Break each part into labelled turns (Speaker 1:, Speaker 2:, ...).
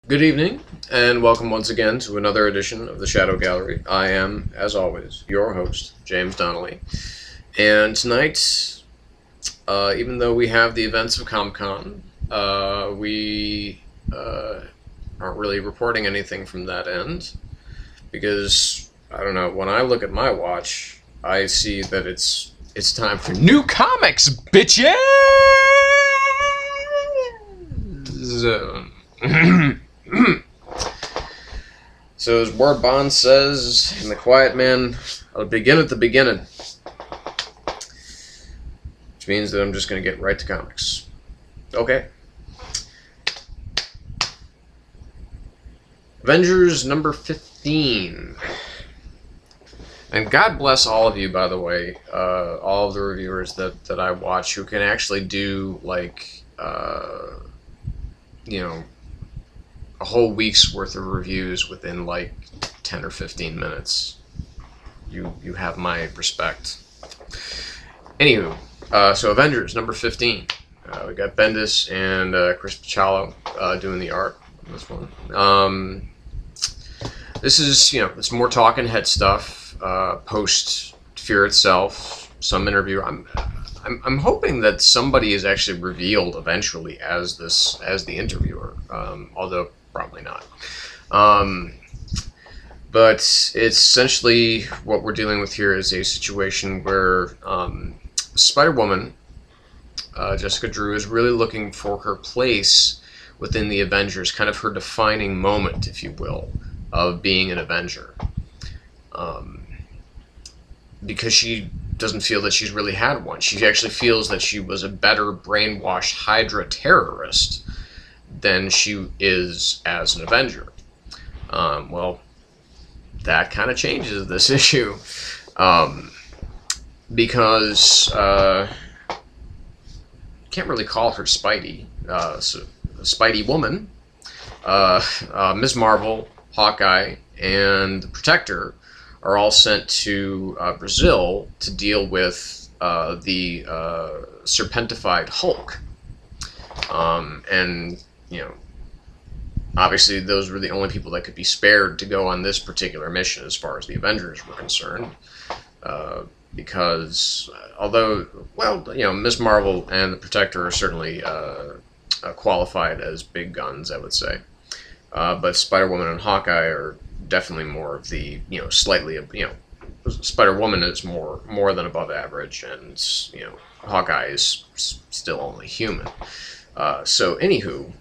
Speaker 1: Good evening, and welcome once again to another edition of the Shadow Gallery. I am, as always, your host, James Donnelly. And tonight, even though we have the events of Comic-Con, we aren't really reporting anything from that end, because, I don't know, when I look at my watch, I see that it's time for new comics, bitches! So as Ward Bond says in The Quiet Man, I'll begin at the beginning. Which means that I'm just going to get right to comics. Okay. Avengers number 15. And God bless all of you, by the way, all of the reviewers that I watch who can actually do, like, you know, a whole week's worth of reviews within like 10 or 15 minutes. You have my respect. Anywho, so Avengers number 15. We got Bendis and Chris Picciolo doing the art on this one. This is, you know, it's more talking head stuff. Post Fear itself, some interview. I'm hoping that somebody is actually revealed eventually as the interviewer, although probably not. But it's essentially what we're dealing with here is a situation where Spider-Woman, Jessica Drew, is really looking for her place within the Avengers, kind of her defining moment, if you will, of being an Avenger. Because she doesn't feel that she's really had one. She actually feels that she was a better brainwashed Hydra terrorist than she is as an Avenger. Well, that kind of changes this issue. Because can't really call her Spidey. So Spidey Woman, Ms. Marvel, Hawkeye, and the Protector are all sent to Brazil to deal with the serpentified Hulk. And, you know, obviously those were the only people that could be spared to go on this particular mission as far as the Avengers were concerned. Because, although, well, you know, Ms. Marvel and the Protector are certainly qualified as big guns, I would say. But Spider-Woman and Hawkeye are definitely more of the, you know, slightly, you know, Spider-Woman is more than above average, and, you know, Hawkeye is still only human. So, anywho,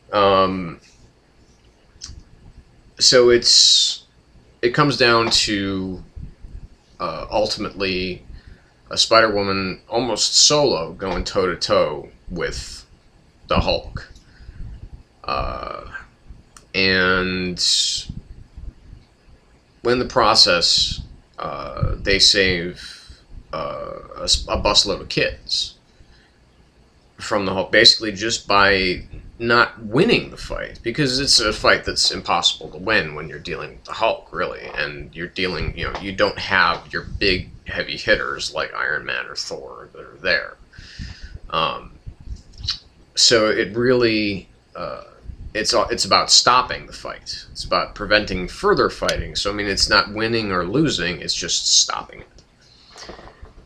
Speaker 1: so it comes down to ultimately a Spider-Woman almost solo going toe-to-toe with the Hulk. And in the process, they save a busload of kids from the Hulk, basically just by not winning the fight, because it's a fight that's impossible to win when you're dealing with the Hulk, really, and you're dealing, you know, you don't have your big heavy hitters like Iron Man or Thor that are there. So it really, it's about stopping the fight. It's about preventing further fighting. So, I mean, it's not winning or losing, it's just stopping it.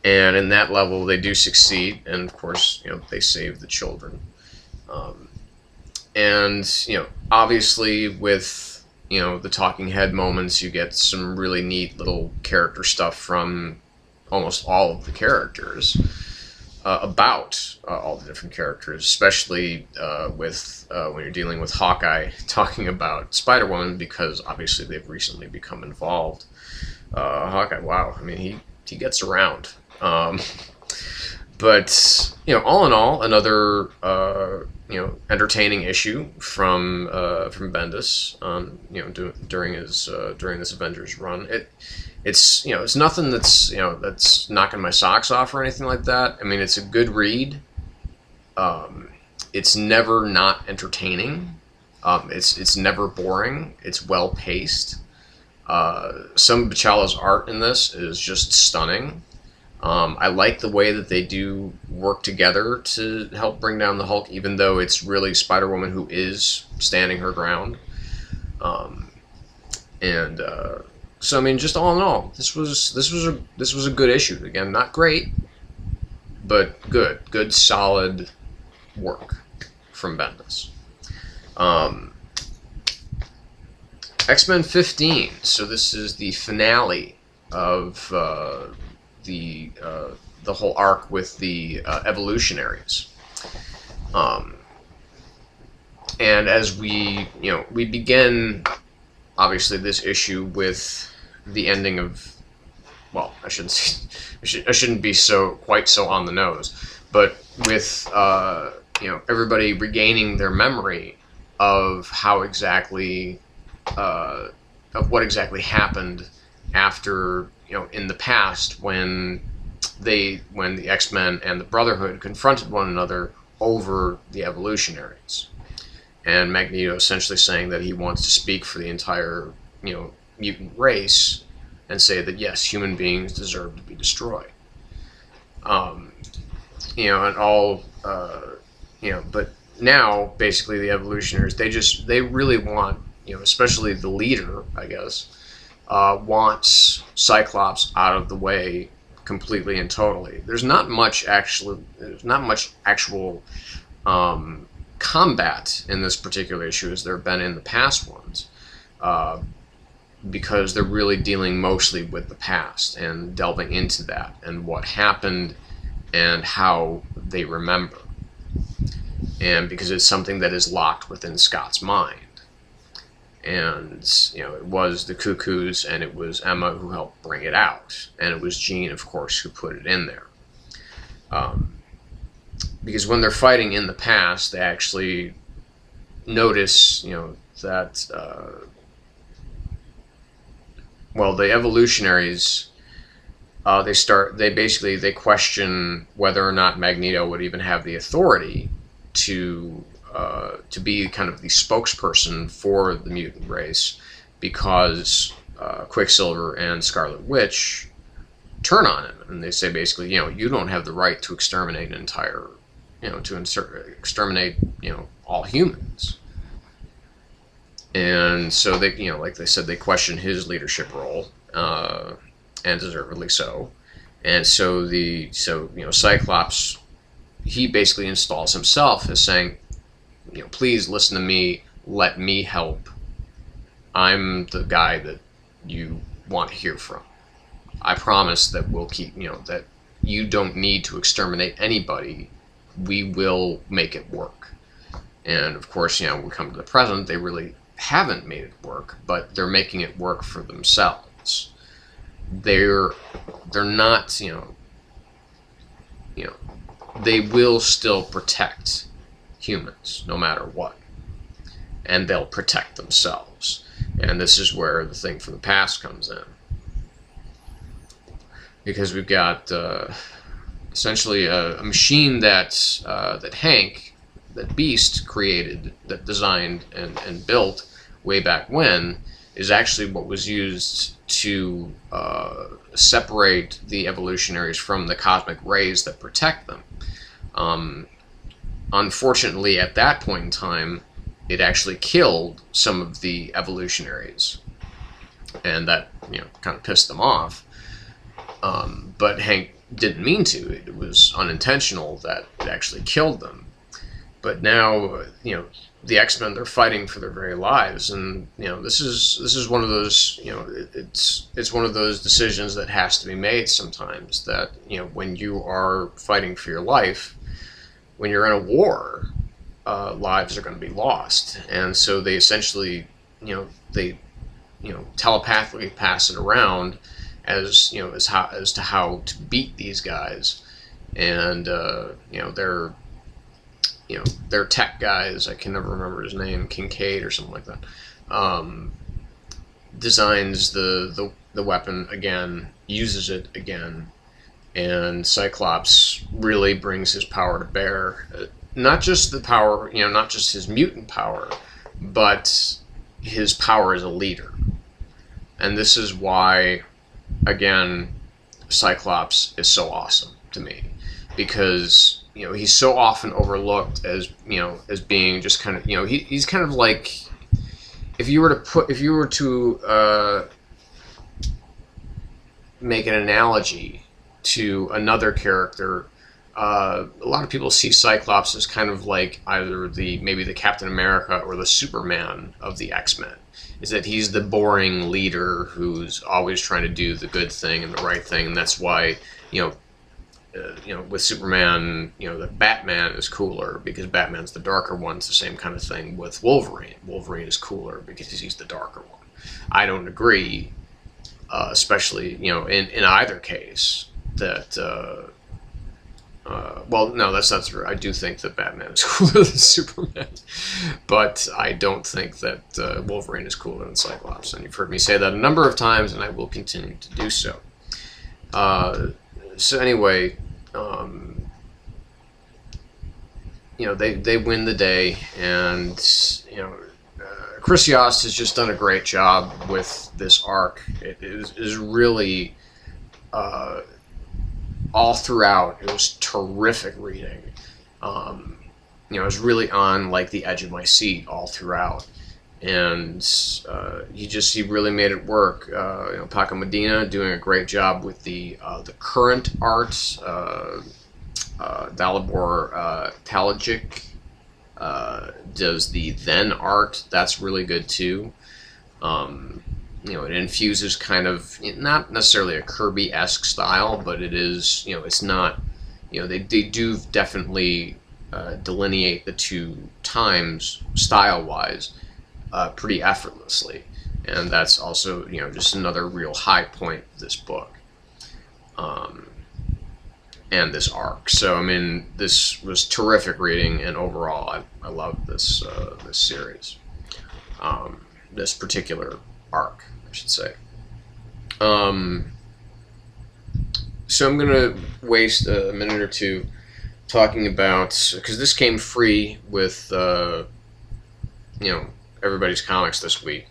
Speaker 1: And in that level, they do succeed, and of course, you know, they save the children. And, you know, obviously with, you know, the talking head moments, you get some really neat little character stuff from almost all of the characters. About all the different characters, especially with when you're dealing with Hawkeye talking about Spider-Woman, because obviously they've recently become involved. Hawkeye, wow, I mean, he gets around. But, you know, all in all, another, you know, entertaining issue from Bendis, you know, during this Avengers run. It's, you know, it's nothing that's, you know, that's knocking my socks off or anything like that. I mean, it's a good read. It's never not entertaining. It's never boring. It's well paced. Some of Bicciolo's art in this is just stunning. I like the way that they do work together to help bring down the Hulk, even though it's really Spider-Woman who is standing her ground. And so I mean, just all in all, this was a good issue. Again, not great, but good solid work from Bendis. X-Men 15. So this is the finale of the whole arc with the evolutionaries. And as we begin, obviously, this issue with the ending of, well, I shouldn't be quite so on the nose, but with everybody regaining their memory of how exactly of what exactly happened after, in the past when the X-Men and the Brotherhood confronted one another over the evolutionaries. And Magneto essentially saying that he wants to speak for the entire, mutant race and say that, yes, human beings deserve to be destroyed. And all, but now, basically, the evolutionaries, they really want, especially the leader, I guess, wants Cyclops out of the way completely and totally. There's not much actual combat in this particular issue as there have been in the past ones, because they're really dealing mostly with the past and delving into that and what happened and how they remember, and because it's something that is locked within Scott's mind. And it was the Cuckoos and it was Emma who helped bring it out, and it was Jean, of course, who put it in there. Because when they're fighting in the past, they actually notice, that, the evolutionaries, they question whether or not Magneto would even have the authority to be kind of the spokesperson for the mutant race, because Quicksilver and Scarlet Witch turn on him, and they say basically, you don't have the right to exterminate an entire, exterminate, all humans. And so they, like they said, they question his leadership role, and deservedly so. And so Cyclops, he basically installs himself as saying, please listen to me, let me help. I'm the guy that you want to hear from. I promise that we'll keep, that you don't need to exterminate anybody. We will make it work. And of course, when we come to the present, they really haven't made it work, but they're making it work for themselves. They're not, they will still protect humans no matter what, and they'll protect themselves. And this is where the thing from the past comes in, because we've got essentially a machine that Beast created, that designed and built way back when, is actually what was used to separate the evolutionaries from the cosmic rays that protect them. Unfortunately, at that point in time, it actually killed some of the evolutionaries, and that kind of pissed them off. But Hank didn't mean to. It was unintentional that it actually killed them. But now, the X-Men, they're fighting for their very lives, and this is one of those, it's one of those decisions that has to be made sometimes. That when you are fighting for your life, when you're in a war, lives are going to be lost, and so they essentially, they telepathically pass it around as to how to beat these guys, and they're tech guys. I can never remember his name, Kincaid or something like that. Designs the weapon again, uses it again, and Cyclops really brings his power to bear. Not just the power, not just his mutant power, but his power as a leader. And this is why, again, Cyclops is so awesome to me, because he's so often overlooked as as being just kind of he's kind of like, if you were to make an analogy to another character, a lot of people see Cyclops as kind of like either maybe the Captain America or the Superman of the X-Men. Is that he's the boring leader who's always trying to do the good thing and the right thing, and that's why, with Superman, the Batman is cooler because Batman's the darker one. It's the same kind of thing with Wolverine. Wolverine is cooler because he's the darker one. I don't agree, especially, in either case, that, well, no, that's not true. I do think that Batman is cooler than Superman, but I don't think that Wolverine is cooler than Cyclops, and you've heard me say that a number of times, and I will continue to do so. So anyway, they win the day, and Chris Yost has just done a great job with this arc. It is really all throughout. It was terrific reading. I was really on like the edge of my seat all throughout, and he really made it work. Paco Medina doing a great job with the current art. Dalibor Talajic does the then art. That's really good too. It infuses kind of, not necessarily a Kirby-esque style, but it is, it's not, they do definitely delineate the two times style-wise pretty effortlessly. And that's also, just another real high point of this book. And this arc. So, I mean, this was terrific reading, and overall, I love this this series. This particular arc, I should say. So I'm gonna waste a minute or two talking about, because this came free with everybody's comics this week,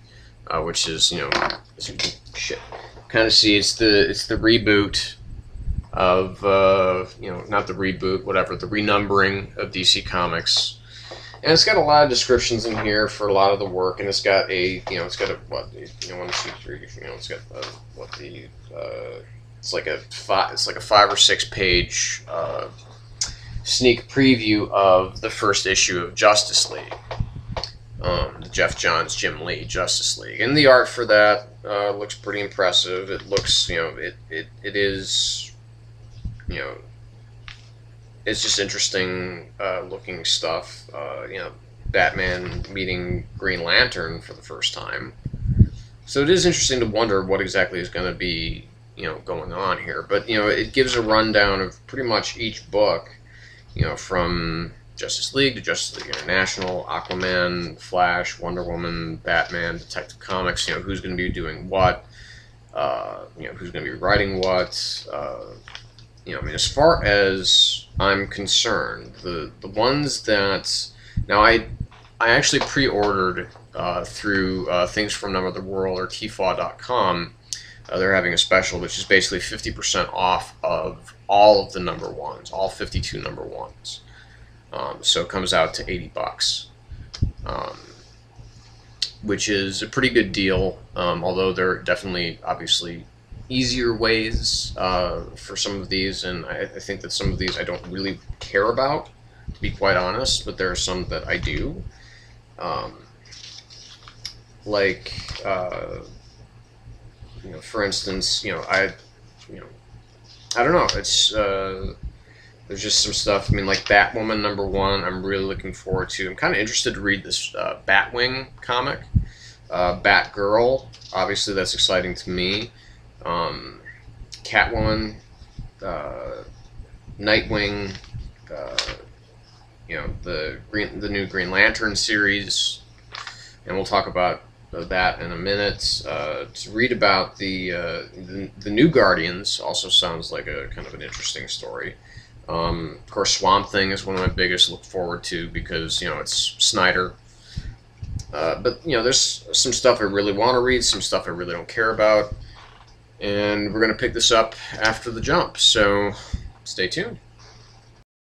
Speaker 1: which is shit. Kind of see it's the reboot of not the reboot, whatever, the renumbering of DC Comics. And it's got a lot of descriptions in here for a lot of the work, and it's got it's got a, what, 1, 2, 3, it's got it's like a 5 or 6 page sneak preview of the first issue of Justice League, the Jeff Johns, Jim Lee Justice League, and the art for that looks pretty impressive. It looks, it is, it's just interesting looking stuff. Batman meeting Green Lantern for the first time. So it is interesting to wonder what exactly is going to be, going on here. But, it gives a rundown of pretty much each book, from Justice League to Justice League International, Aquaman, Flash, Wonder Woman, Batman, Detective Comics, who's going to be doing what, who's going to be writing what. As far as I'm concerned, the ones that, now I actually pre-ordered through Things from Another World or tfaw.com. They're having a special, which is basically 50% off of all of the number ones, all 52 number ones. So it comes out to $80, which is a pretty good deal, although there are definitely, obviously, easier ways for some of these, and I think that some of these I don't really care about, to be quite honest, but there are some that I do. For instance, I don't know, it's there's just some stuff. I mean, like Batwoman #1, I'm really looking forward to. I'm kind of interested to read this Batwing comic. Batgirl, obviously that's exciting to me. Catwoman, Nightwing, the new Green Lantern series, and we'll talk about that in a minute. To read about the new Guardians also sounds like a kind of an interesting story. Of course, Swamp Thing is one of my biggest look forward to because it's Snyder. But there's some stuff I really want to read, some stuff I really don't care about. And we're going to pick this up after the jump, so stay tuned.